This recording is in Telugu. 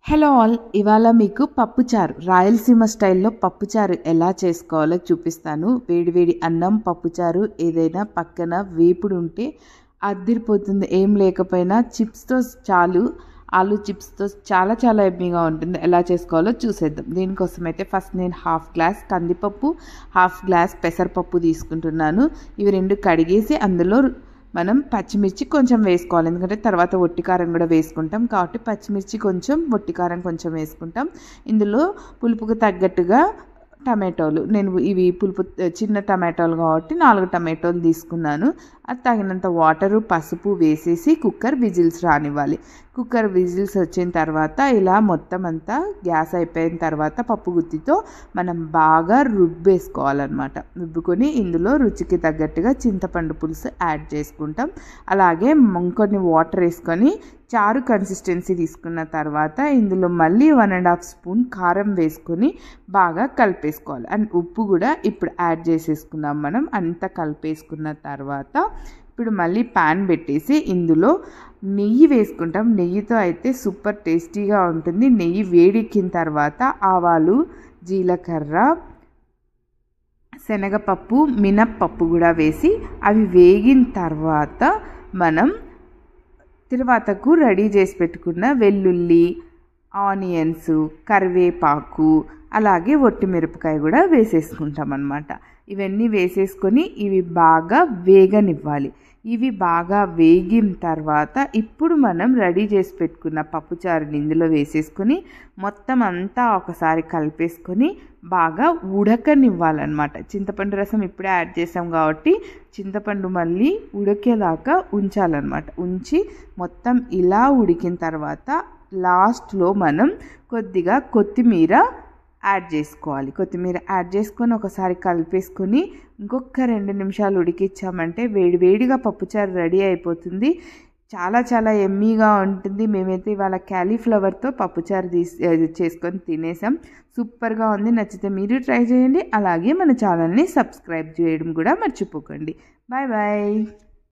హలో ఆల్, ఇవాళ మీకు పప్పుచారు రాయలసీమ స్టైల్లో పప్పుచారు ఎలా చేసుకోవాలో చూపిస్తాను. వేడివేడి అన్నం పప్పుచారు ఏదైనా పక్కన వేపుడు ఉంటే అద్దిరిపోతుంది. ఏం లేకపోయినా చిప్స్తో చాలు, ఆలు చిప్స్తో చాలా చాలా ఎమ్మీగా ఉంటుంది. ఎలా చేసుకోవాలో చూసేద్దాం. దీనికోసం అయితే ఫస్ట్ నేను హాఫ్ గ్లాస్ కందిపప్పు, హాఫ్ గ్లాస్ పెసరపప్పు తీసుకుంటున్నాను. ఇవి రెండు కడిగేసి అందులో మనం పచ్చిమిర్చి కొంచెం వేసుకోవాలి, ఎందుకంటే తర్వాత వట్టి కారం కూడా వేసుకుంటాం కాబట్టి పచ్చిమిర్చి కొంచెం, వట్టి కారం కొంచెం వేసుకుంటాం. ఇందులో పులుపుకు తగ్గట్టుగా టమాటోలు, నేను ఇవి పులుపు చిన్న టమాటోలు కాబట్టి 4 టమాటోలు తీసుకున్నాను. అది తగినంత వాటరు, పసుపు వేసేసి కుక్కర్ విజిల్స్ రానివ్వాలి. కుక్కర్ విజిల్స్ వచ్చిన తర్వాత ఇలా మొత్తం అంతా గ్యాస్ అయిపోయిన తర్వాత పప్పు గుత్తితో మనం బాగా రుబ్బేసుకోవాలన్నమాట. రుబ్బుకొని ఇందులో రుచికి తగ్గట్టుగా చింతపండు పులుసు యాడ్ చేసుకుంటాం. అలాగే ఇంకొన్ని వాటర్ వేసుకొని చారు కన్సిస్టెన్సీ తీసుకున్న తర్వాత ఇందులో మళ్ళీ 1.5 స్పూన్ కారం వేసుకొని బాగా కలిపేసుకోవాలి. అండ్ ఉప్పు కూడా ఇప్పుడు యాడ్ చేసేసుకున్నాం. మనం అంతా కలిపేసుకున్న తర్వాత ఇప్పుడు మళ్ళీ ప్యాన్ పెట్టేసి ఇందులో నెయ్యి వేసుకుంటాం. నెయ్యితో అయితే సూపర్ టేస్టీగా ఉంటుంది. నెయ్యి వేడెక్కిన తర్వాత ఆవాలు, జీలకర్ర, శనగపప్పు, మినప్పప్పు కూడా వేసి అవి వేగిన తర్వాత మనం తర్వాతకు రెడీ చేసి పెట్టుకున్న వెల్లుల్లి, ఆనియన్స్, కరివేపాకు, అలాగే ఒట్టి మిరపకాయ కూడా వేసేసుకుంటాం అన్నమాట. ఇవన్నీ వేసేసుకొని ఇవి బాగా వేగనివ్వాలి. ఇవి బాగా వేగిన తర్వాత ఇప్పుడు మనం రెడీ చేసి పెట్టుకున్న పప్పుచారుని ఇందులో వేసేసుకొని మొత్తం అంతా ఒకసారి కలిపేసుకొని బాగా ఉడకనివ్వాలన్నమాట. చింతపండు రసం ఇప్పుడే యాడ్ చేసాం కాబట్టి చింతపండు మళ్ళీ ఉడికేదాకా ఉంచాలన్నమాట. ఉంచి మొత్తం ఇలా ఉడికిన తర్వాత లాస్ట్లో మనం కొద్దిగా కొత్తిమీర యాడ్ చేసుకోవాలి. కొత్తిమీర యాడ్ చేసుకొని ఒకసారి కలిపేసుకొని ఇంకొక 2 నిమిషాలు ఉడికించామంటే వేడివేడిగా పప్పుచారు రెడీ అయిపోతుంది. చాలా చాలా ఎమ్మీగా ఉంటుంది. మేమైతే ఇవాళ క్యాలీఫ్లవర్తో పప్పుచారు చేసుకొని తినేసాం. సూపర్గా ఉంది. నచ్చితే మీరు ట్రై చేయండి. అలాగే మన ఛానల్ని సబ్స్క్రైబ్ చేయడం కూడా మర్చిపోకండి. Bye bye.